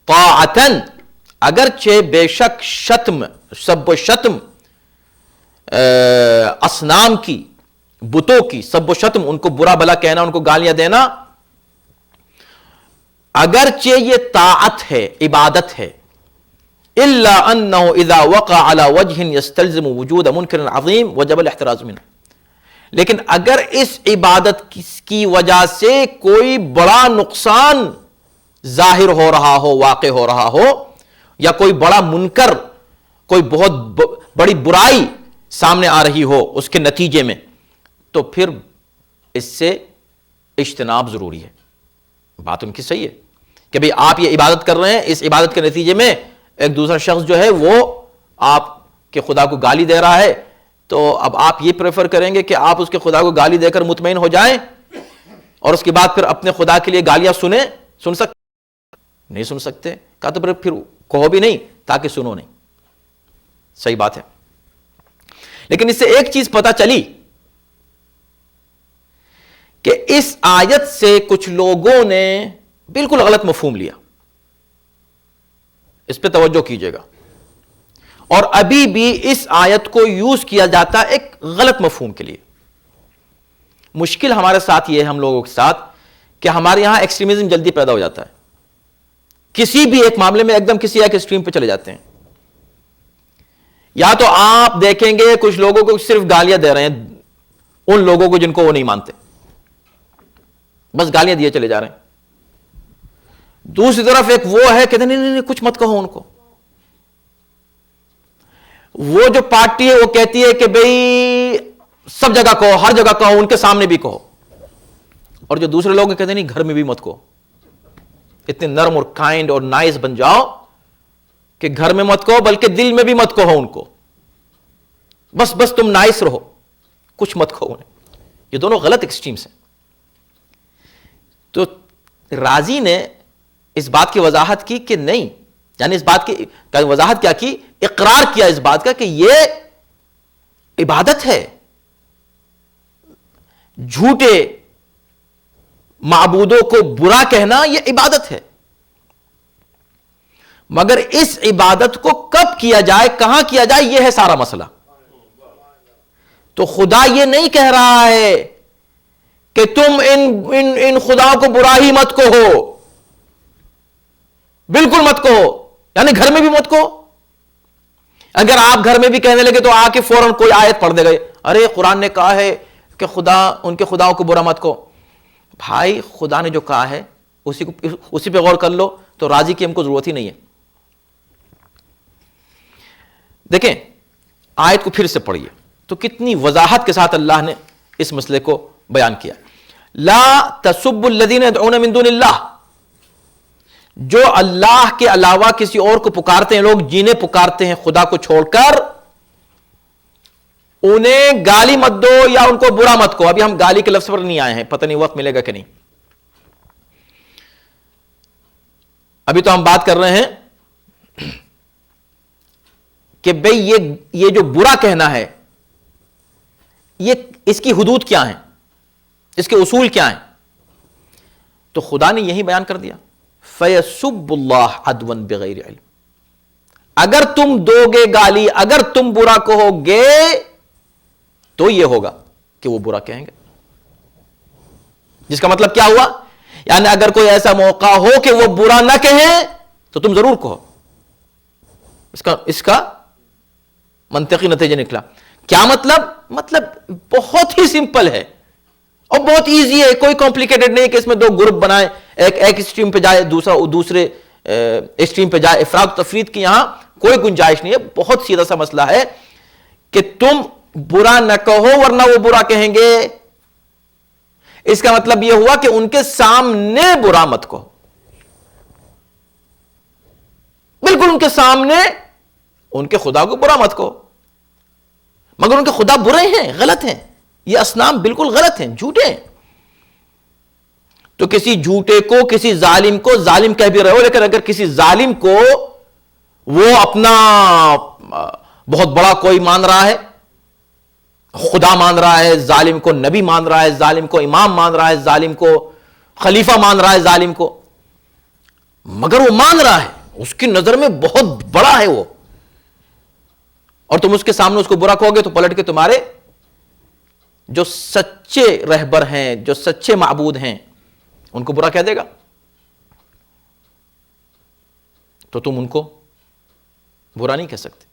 طاعة، اگرچہ بے شک شتم، سب و شتم اصنام کی، بتوں کی سب و شتم، ان کو برا بھلا کہنا، ان کو گالیاں دینا، اگرچہ یہ طاعت ہے، عبادت ہے، الا انه اذا وقع على وجه يستلزم وجود منکر عظیم وجب الاحتراز منه، لیکن اگر اس عبادت کی وجہ سے کوئی بڑا نقصان ظاہر ہو رہا ہو، واقع ہو رہا ہو، یا کوئی بڑا منکر، کوئی بہت بڑی برائی سامنے آ رہی ہو اس کے نتیجے میں، تو پھر اس سے اجتناب ضروری ہے۔ بات ان کی صحیح ہے کہ بھئی آپ یہ عبادت کر رہے ہیں, اس عبادت کے نتیجے میں ایک دوسرا شخص جو ہے وہ آپ کے خدا کو گالی دے رہا ہے, تو اب آپ یہ پریفر کریں گے کہ آپ اس کے خدا کو گالی دے کر مطمئن ہو جائیں اور اس کے بعد پھر اپنے خدا کے لیے گالیاں سن سکتے نہیں سن سکتے. کہا تو پھر کہو بھی نہیں تاکہ سنو نہیں. صحیح بات ہے. لیکن اس سے ایک چیز پتہ چلی کہ اس آیت سے کچھ لوگوں نے بالکل غلط مفہوم لیا. اس پہ توجہ کیجئے گا. اور ابھی بھی اس آیت کو یوز کیا جاتا ہے ایک غلط مفہوم کے لیے. مشکل ہمارے ساتھ یہ ہے, ہم لوگوں کے ساتھ, کہ ہمارے یہاں ایکسٹریمزم جلدی پیدا ہو جاتا ہے. کسی بھی ایک معاملے میں ایک دم کسی ایک ایکسٹریم پہ چلے جاتے ہیں. یا تو آپ دیکھیں گے کچھ لوگوں کو صرف گالیاں دے رہے ہیں ان لوگوں کو جن کو وہ نہیں مانتے, بس گالیاں دیے چلے جا رہے ہیں. دوسری طرف ایک وہ ہے کہ نہیں کچھ مت کہو ان کو. وہ جو پارٹی ہے وہ کہتی ہے کہ بھئی سب جگہ کہو, ہر جگہ کہو, ان کے سامنے بھی کہو. اور جو دوسرے لوگ کہتے ہیں نہیں گھر میں بھی مت کہو. اتنے نرم اور کائنڈ اور نائس بن جاؤ کہ گھر میں مت کہو بلکہ دل میں بھی مت کہو ان کو, بس تم نائس رہو, کچھ مت کہو انہیں. یہ دونوں غلط ایکسٹریمز ہیں. تو رازی نے اس بات کی وضاحت کی کہ نہیں, یعنی اس بات کی وضاحت کیا کی, اقرار کیا اس بات کا کہ یہ عبادت ہے. جھوٹے معبودوں کو برا کہنا یہ عبادت ہے, مگر اس عبادت کو کب کیا جائے, کہاں کیا جائے, یہ ہے سارا مسئلہ. تو خدا یہ نہیں کہہ رہا ہے کہ تم ان خداؤں کو برا ہی مت کہو, بالکل مت کہو, یعنی گھر میں بھی مت کہو. اگر آپ گھر میں بھی کہنے لگے تو آ کے فوراً کوئی آیت پڑھ دے گئے, ارے قرآن نے کہا ہے کہ خدا ان کے خداؤں کو برا مت کہو. بھائی خدا نے جو کہا ہے اسی پہ غور کر لو, تو راضی کی ہم کو ضرورت ہی نہیں ہے. دیکھیں آیت کو پھر سے پڑھیے تو کتنی وضاحت کے ساتھ اللہ نے اس مسئلے کو بیان کیا. لا تسبوا الذین يدعون من دون اللہ, جو اللہ کے علاوہ کسی اور کو پکارتے ہیں لوگ, جنہیں پکارتے ہیں خدا کو چھوڑ کر, انہیں گالی مت دو یا ان کو برا مت کہو. ابھی ہم گالی کے لفظ پر نہیں آئے ہیں, پتہ نہیں وقت ملے گا کہ نہیں. ابھی تو ہم بات کر رہے ہیں کہ بھئی یہ جو برا کہنا ہے یہ اس کی حدود کیا ہیں, اس کے اصول کیا ہیں. تو خدا نے یہی بیان کر دیا, فَيَسُبُّ اللَّهَ عَدْوًا بِغَيْرِ عِلْمٍ. اگر تم دو گے گالی, اگر تم برا کہو گے تو یہ ہوگا کہ وہ برا کہیں گے. جس کا مطلب کیا ہوا, یعنی اگر کوئی ایسا موقع ہو کہ وہ برا نہ کہیں تو تم ضرور کہو. اس کا منطقی نتیجہ نکلا. کیا مطلب بہت ہی سمپل ہے اور بہت ایزی ہے, کوئی کمپلیکیٹڈ نہیں کہ اس میں دو گروپ بنائیں, ایک ایکسٹریم پہ جائے دوسرے ایکسٹریم پہ جائے. افراط و تفریط کی یہاں کوئی گنجائش نہیں ہے. بہت سیدھا سا مسئلہ ہے کہ تم برا نہ کہو ورنہ وہ برا کہیں گے. اس کا مطلب یہ ہوا کہ ان کے سامنے برا مت کہو, بالکل ان کے سامنے ان کے خدا کو برا مت کہو, مگر ان کے خدا برے ہیں, غلط ہیں, یہ اصنام بالکل غلط ہیں, جھوٹے ہیں. تو کسی جھوٹے کو, کسی ظالم کو ظالم کہہ بھی رہے ہو, لیکن اگر کسی ظالم کو وہ اپنا بہت بڑا کوئی مان رہا ہے, خدا مان رہا ہے, ظالم کو نبی مان رہا ہے, ظالم کو امام مان رہا ہے, ظالم کو خلیفہ مان رہا ہے, ظالم کو, مگر وہ مان رہا ہے, اس کی نظر میں بہت بڑا ہے وہ, اور تم اس کے سامنے اس کو برا کہو گے تو پلٹ کے تمہارے جو سچے رہبر ہیں, جو سچے معبود ہیں, ان کو برا کہہ دے گا. تو تم ان کو برا نہیں کہہ سکتے,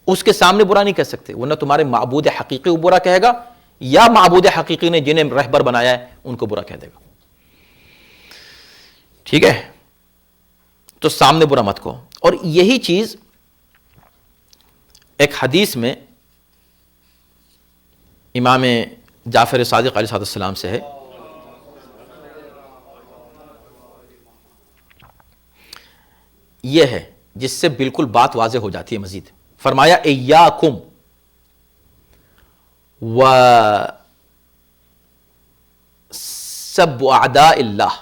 اس کے سامنے برا نہیں کہہ سکتے, ورنہ تمہارے معبود حقیقی کو برا کہے گا, یا معبود حقیقی نے جنہیں رہبر بنایا ہے ان کو برا کہہ دے گا. ٹھیک ہے, تو سامنے برا مت کہو. اور یہی چیز ایک حدیث میں امام جعفر صادق علیہ السلام سے ہے. یہ ہے جس سے بالکل بات واضح ہو جاتی ہے مزید. فرمایا ایاکم و سب اعداء اللہ،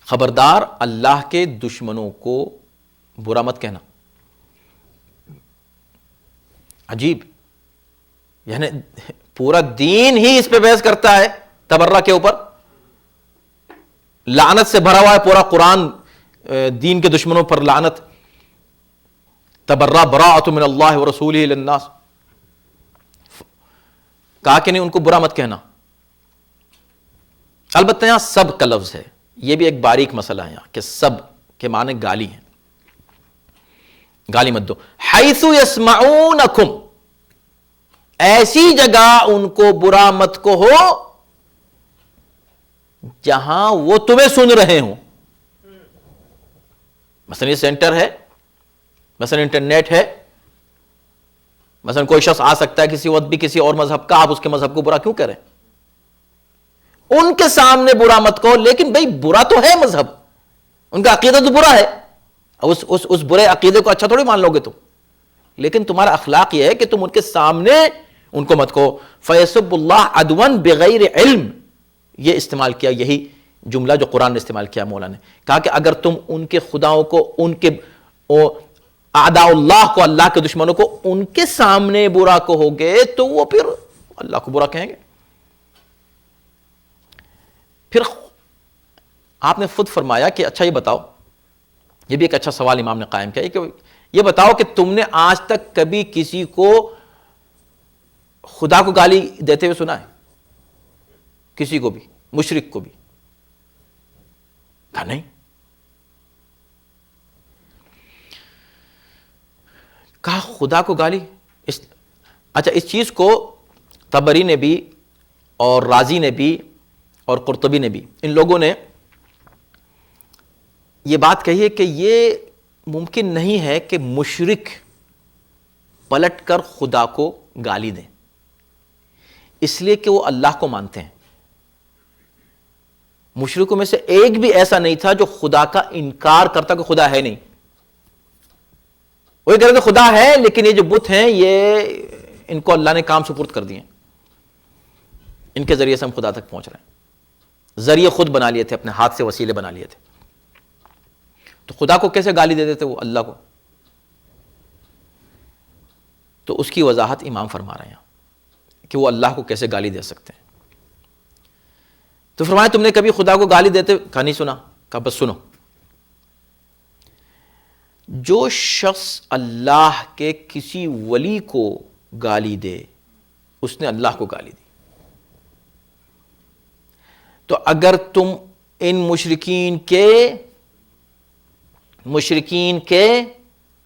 خبردار اللہ کے دشمنوں کو برا مت کہنا. عجیب، یعنی پورا دین ہی اس پہ بحث کرتا ہے تبرہ کے اوپر، لعنت سے بھرا ہوا ہے پورا قرآن دین کے دشمنوں پر لعنت. تبرہ براءۃ من اللہ ورسولہ الی الناس، کہا کہ نہیں ان کو برا مت کہنا. البتہ یہاں سب کا لفظ ہے، یہ بھی ایک باریک مسئلہ ہے یہاں کہ سب کے معنی گالی ہیں، گالی مت دو. حیث یسمعونکم، ایسی جگہ ان کو برا مت کہو جہاں وہ تمہیں سن رہے ہوں. مثلا یہ سینٹر ہے، مثلا انٹرنیٹ ہے، مثلا کوئی شخص آ سکتا ہے کسی وقت بھی کسی اور مذہب کا، آپ اس کے مذہب کو برا کیوں کریں؟ ان کے سامنے برا مت کہو، لیکن بھئی برا تو ہے مذہب، ان کا عقیدہ تو برا ہے، اس برے عقیدے کو اچھا تھوڑی مان لو گے تم، لیکن تمہارا اخلاق یہ ہے کہ تم ان کے سامنے ان کو مت کہو. فَيَسُبُّ اللَّهَ عَدْوًا بِغَيْرِ عِلْم، یہ استعمال کیا، یہی جملہ جو قرآن نے استعمال کیا مولا نے، کہا کہ اگر تم ان کے خداؤں کو، ان کے اعداء اللہ کو، اللہ کے دشمنوں کو ان کے سامنے برا کہو گے تو وہ پھر اللہ کو برا کہیں گے. پھر آپ نے خود فرمایا کہ اچھا یہ بتاؤ، یہ بھی ایک اچھا سوال امام نے قائم کیا کہ یہ بتاؤ کہ تم نے آج تک کبھی کسی کو خدا کو گالی دیتے ہوئے سنا ہے؟ کسی کو بھی، مشرک کو بھی؟ کہا نہیں. کہا خدا کو گالی، اچھا اس چیز کو طبری نے بھی اور رازی نے بھی اور قرطبی نے بھی، ان لوگوں نے یہ بات کہی ہے کہ یہ ممکن نہیں ہے کہ مشرک پلٹ کر خدا کو گالی دیں، اس لیے کہ وہ اللہ کو مانتے ہیں. مشرکوں میں سے ایک بھی ایسا نہیں تھا جو خدا کا انکار کرتا کہ خدا ہے نہیں. وہ کہہ رہے تھے خدا ہے لیکن یہ جو بت ہیں یہ ان کو اللہ نے کام سپرد کر دیے، ان کے ذریعے سے ہم خدا تک پہنچ رہے ہیں. ذریعے خود بنا لیے تھے، اپنے ہاتھ سے وسیلے بنا لیے تھے. تو خدا کو کیسے گالی دے دیتے وہ اللہ کو؟ تو اس کی وضاحت امام فرما رہے ہیں کہ وہ اللہ کو کیسے گالی دے سکتے ہیں. تو فرمایا تم نے کبھی خدا کو گالی دیتے؟ کہا نہیں سنا. کہا بس سنو، جو شخص اللہ کے کسی ولی کو گالی دے اس نے اللہ کو گالی دی. تو اگر تم ان مشرکین کے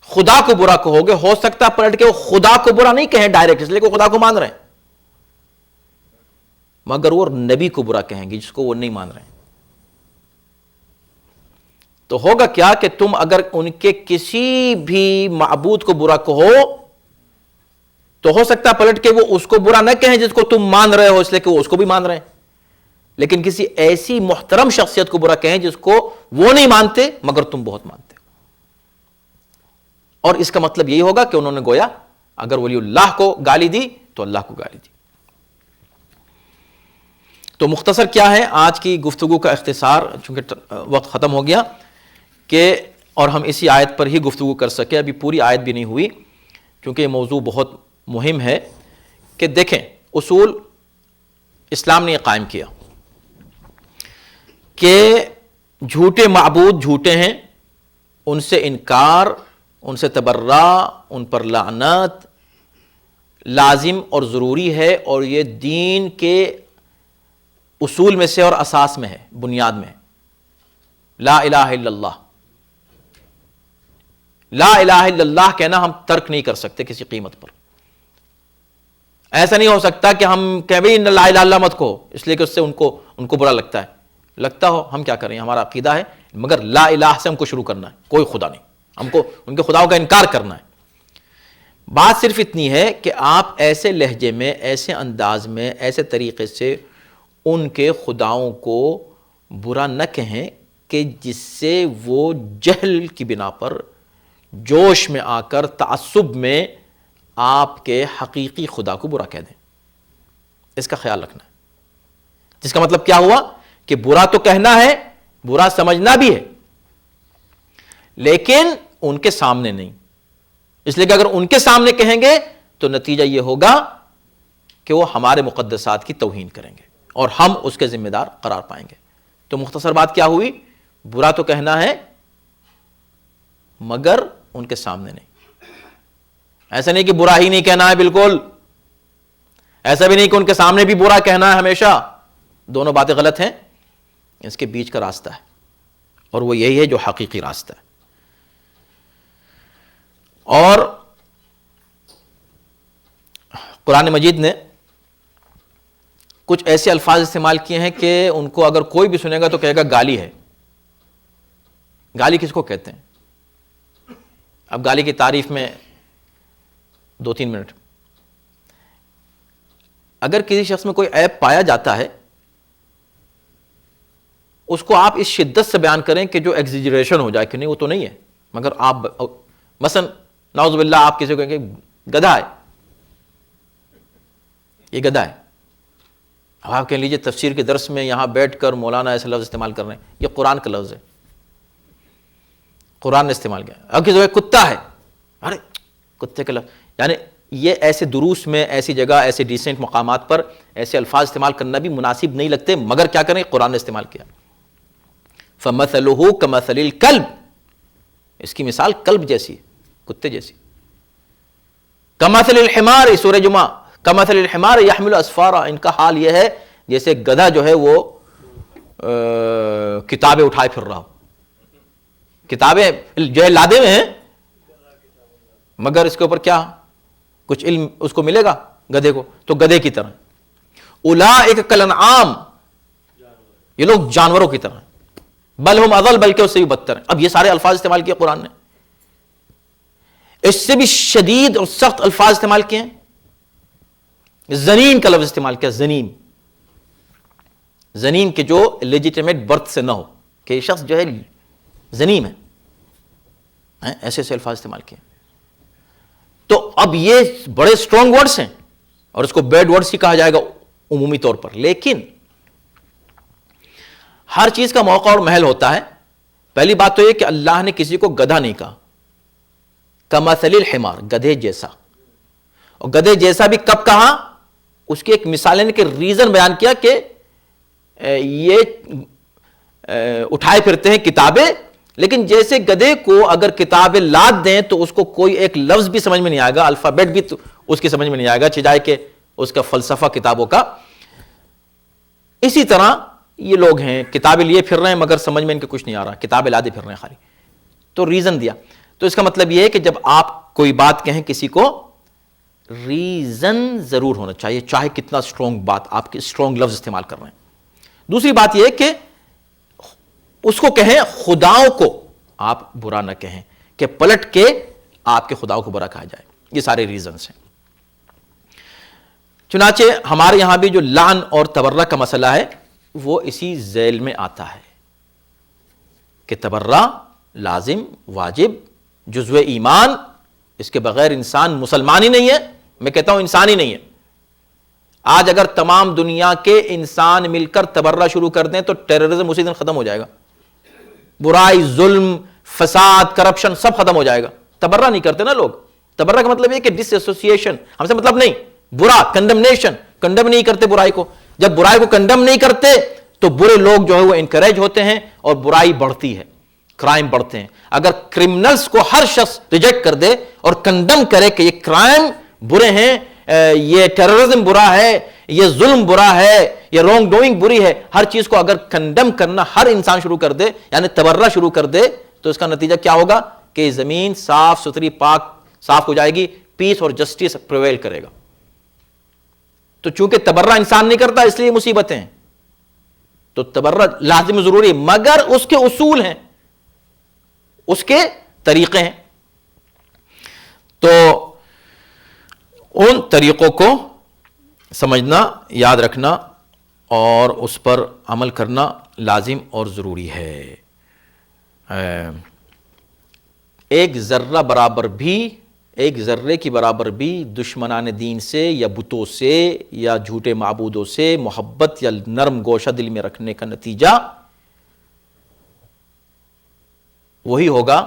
خدا کو برا کہو گے، ہو سکتا ہے پلٹ کے وہ خدا کو برا نہیں کہیں ڈائریکٹ، اس لیے کہ وہ خدا کو مان رہے ہیں، مگر وہ نبی کو برا کہیں گے جس کو وہ نہیں مان رہے ہیں. تو ہوگا کیا کہ تم اگر ان کے کسی بھی معبود کو برا کہو تو ہو سکتا ہے پلٹ کے وہ اس کو برا نہ کہیں جس کو تم مان رہے ہو، اس لیے کہ وہ اس کو بھی مان رہے ہیں، لیکن کسی ایسی محترم شخصیت کو برا کہیں جس کو وہ نہیں مانتے مگر تم بہت مانتے ہو. اور اس کا مطلب یہی ہوگا کہ انہوں نے گویا اگر ولی اللہ کو گالی دی تو اللہ کو گالی دی. تو مختصر کیا ہے آج کی گفتگو کا اختصار، چونکہ وقت ختم ہو گیا، کہ اور ہم اسی آیت پر ہی گفتگو کر سکے. ابھی پوری آیت بھی نہیں ہوئی کیونکہ یہ موضوع بہت مہم ہے. کہ دیکھیں اصول اسلام نے یہ قائم کیا کہ جھوٹے معبود جھوٹے ہیں، ان سے انکار، ان سے تبرہ، ان پر لعنت لازم اور ضروری ہے، اور یہ دین کے اصول میں سے اور اساس میں ہے، بنیاد میں ہے. لا الہ الا اللہ، لا الہ الا اللہ کہنا ہم ترک نہیں کر سکتے کسی قیمت پر. ایسا نہیں ہو سکتا کہ ہم کہیں بھئی لا الہ الا اللہ مت کہو اس لیے کہ اس سے ان کو برا لگتا ہے. لگتا ہو ہم کیا کریں، ہمارا عقیدہ ہے، مگر لا الہ سے ہم کو شروع کرنا ہے، کوئی خدا نہیں، ہم کو ان کے خداؤں کا انکار کرنا ہے. بات صرف اتنی ہے کہ آپ ایسے لہجے میں، ایسے انداز میں، ایسے طریقے سے ان کے خداؤں کو برا نہ کہیں کہ جس سے وہ جہل کی بنا پر جوش میں آ کر تعصب میں آپ کے حقیقی خدا کو برا کہہ دیں. اس کا خیال رکھنا ہے. جس کا مطلب کیا ہوا کہ برا تو کہنا ہے, برا سمجھنا بھی ہے, لیکن ان کے سامنے نہیں. اس لیے کہ اگر ان کے سامنے کہیں گے تو نتیجہ یہ ہوگا کہ وہ ہمارے مقدسات کی توہین کریں گے اور ہم اس کے ذمہ دار قرار پائیں گے. تو مختصر بات کیا ہوئی, برا تو کہنا ہے مگر ان کے سامنے نہیں. ایسا نہیں کہ برا ہی نہیں کہنا ہے بالکل, ایسا بھی نہیں کہ ان کے سامنے بھی برا کہنا ہے ہمیشہ. دونوں باتیں غلط ہیں. اس کے بیچ کا راستہ ہے اور وہ یہی ہے جو حقیقی راستہ ہے. اور قرآن مجید نے کچھ ایسے الفاظ استعمال کیے ہیں کہ ان کو اگر کوئی بھی سنے گا تو کہے گا گالی ہے. گالی کس کو کہتے ہیں؟ اب گالی کی تعریف میں 2-3 منٹ. اگر کسی شخص میں کوئی عیب پایا جاتا ہے اس کو آپ اس شدت سے بیان کریں کہ جو ایگزیجریشن ہو جائے کہ نہیں وہ تو نہیں ہے, مگر آپ مثلا نعوذ باللہ آپ کسی کو کہیں گے گدھا ہے, یہ گدھا ہے. اب آپ کہہ لیجیے تفسیر کے درس میں یہاں بیٹھ کر مولانا ایسا لفظ استعمال کر رہے ہیں, یہ قرآن کا لفظ ہے, قرآن نے استعمال کیا. اب کسی کو کتا ہے, ارے کتے کا لفظ, یعنی یہ ایسے دروس میں, ایسی جگہ, ایسے ڈیسنٹ مقامات پر ایسے الفاظ استعمال کرنا بھی مناسب نہیں لگتے, مگر کیا کریں, قرآن نے استعمال کیا. فَمَثَلُهُ كَمَثَلِ الْكَلْبِ, اس کی مثال کلب جیسی ہے, کتے جیسی. كَمَثَلِ الْحِمَارِ, سورہ جمعہ, كَمَثَلِ الْحِمَارِ يَحْمِلُ أَسْفَارًا, ان کا حال یہ ہے جیسے گدھا جو ہے وہ کتابیں اٹھائے پھر رہا ہو. کتابیں جو ہے لادے میں ہیں مگر اس کے اوپر کیا کچھ علم اس کو ملے گا گدھے کو, تو گدھے کی طرح. اولئک کالانعام, یہ لوگ جانوروں کی طرح, بل ہم اضل, بلکہ اس سے بھی بدتر ہیں. اب یہ سارے الفاظ استعمال کیے قرآن نے, اس سے بھی شدید اور سخت الفاظ استعمال کیے ہیں. زنیم کا لفظ استعمال کیا, زنیم, زنیم کے جو لیجیٹیمیٹ برتھ سے نہ ہو, کہ یہ شخص جو ہے زنیم ہے, ایسے ایسے الفاظ استعمال کیے. تو اب یہ بڑے اسٹرانگ ورڈز ہیں اور اس کو بیڈ ورڈز ہی کہا جائے گا عمومی طور پر, لیکن ہر چیز کا موقع اور محل ہوتا ہے. پہلی بات تو یہ کہ اللہ نے کسی کو گدھا نہیں کہا, کمثل الحمار, گدھے جیسا. اور گدھے جیسا بھی کب کہا, اس کی ایک مثال کے ریزن بیان کیا کہ یہ اٹھائے پھرتے ہیں کتابیں, لیکن جیسے گدھے کو اگر کتابیں لاد دیں تو اس کو کوئی ایک لفظ بھی سمجھ میں نہیں آئے گا, الفابیٹ بھی اس کی سمجھ میں نہیں آئے گا, چجائے کہ اس کا فلسفہ کتابوں کا. اسی طرح یہ لوگ ہیں کتابیں لیے پھر رہے ہیں مگر سمجھ میں ان کے کچھ نہیں آ رہا, کتابیں لادے پھر رہے ہیں خالی. تو ریزن دیا. تو اس کا مطلب یہ ہے کہ جب آپ کوئی بات کہیں کسی کو, ریزن ضرور ہونا چاہیے, چاہے کتنا اسٹرانگ بات, آپ کے اسٹرانگ لفظ استعمال کر رہے ہیں. دوسری بات یہ کہ اس کو کہیں خداؤں کو آپ برا نہ کہیں, کہ پلٹ کے آپ کے خداؤں کو برا کہا جائے. یہ سارے ریزنز ہیں. چنانچہ ہمارے یہاں بھی جو لعن اور تبرہ کا مسئلہ ہے وہ اسی ذیل میں آتا ہے کہ تبرہ لازم, واجب, جزو ایمان, اس کے بغیر انسان مسلمان ہی نہیں ہے. میں کہتا ہوں انسان ہی نہیں ہے. آج اگر تمام دنیا کے انسان مل کر تبرہ شروع کر دیں تو ٹیررزم اسی دن ختم ہو جائے گا. برائی, ظلم, فساد, کرپشن سب ختم ہو جائے گا. تبرہ نہیں کرتے نا لوگ. تبرہ کا مطلب یہ کہ ڈس ایسوسیشن, ہم سے مطلب نہیں, برا, کنڈمنیشن, کنڈم نہیں کرتے برائی کو. جب برائی کو کنڈم نہیں کرتے تو برے لوگ جو ہے وہ انکریج ہوتے ہیں اور برائی بڑھتی ہے, کرائم بڑھتے ہیں. اگر کرمنلز کو ہر شخص ریجیکٹ کر دے اور کنڈم کرے کہ یہ کرائم برے ہیں, یہ ٹیررزم برا ہے, یہ ظلم برا ہے, یہ رانگ ڈوئنگ بری ہے, ہر چیز کو اگر کنڈم کرنا ہر انسان شروع کر دے, یعنی تبرہ شروع کر دے, تو اس کا نتیجہ کیا ہوگا کہ زمین صاف ستھری, پاک, صاف ہو جائے گی, پیس اور جسٹس پریویل کرے گا. تو چونکہ تبرہ انسان نہیں کرتا اس لیے مصیبتیں ہیں. تو تبرہ لازم ضروری, مگر اس کے اصول ہیں, اس کے طریقے ہیں. تو ان طریقوں کو سمجھنا, یاد رکھنا اور اس پر عمل کرنا لازم اور ضروری ہے. ایک ذرے کی برابر بھی دشمنان دین سے یا بتوں سے یا جھوٹے معبودوں سے محبت یا نرم گوشہ دل میں رکھنے کا نتیجہ وہی ہوگا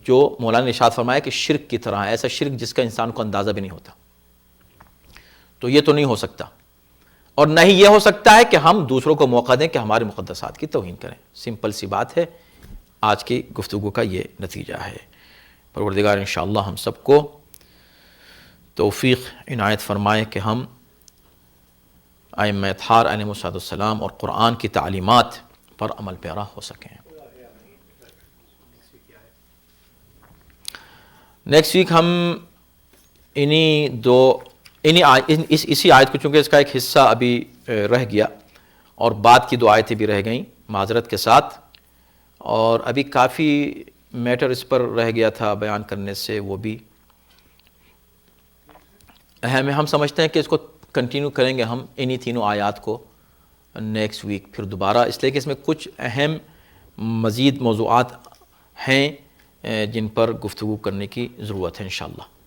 جو مولانا نے ارشاد فرمایا کہ شرک کی طرح ہے، ایسا شرک جس کا انسان کو اندازہ بھی نہیں ہوتا۔ تو یہ تو نہیں ہو سکتا، اور نہ ہی یہ ہو سکتا ہے کہ ہم دوسروں کو موقع دیں کہ ہمارے مقدسات کی توہین کریں۔ سمپل سی بات ہے، آج کی گفتگو کا یہ نتیجہ ہے۔ پروردگار انشاءاللہ ہم سب کو توفیق عنایت فرمائے کہ ہم ائمہ اطہار علیہم السلام اور قرآن کی تعلیمات پر عمل پیرا ہو سکیں۔ نیکسٹ ویک ہم اسی آیت کو، چونکہ اس کا ایک حصہ ابھی رہ گیا اور بعد کی 2 آیتیں بھی رہ گئیں معذرت کے ساتھ، اور ابھی کافی میٹر اس پر رہ گیا تھا بیان کرنے سے، وہ بھی اہم ہے۔ ہم سمجھتے ہیں کہ اس کو کنٹینیو کریں گے ہم انہی تینوں آیات کو نیکسٹ ویک پھر دوبارہ، اس لیے کہ اس میں کچھ اہم مزید موضوعات ہیں جن پر گفتگو کرنے کی ضرورت ہے انشاءاللہ۔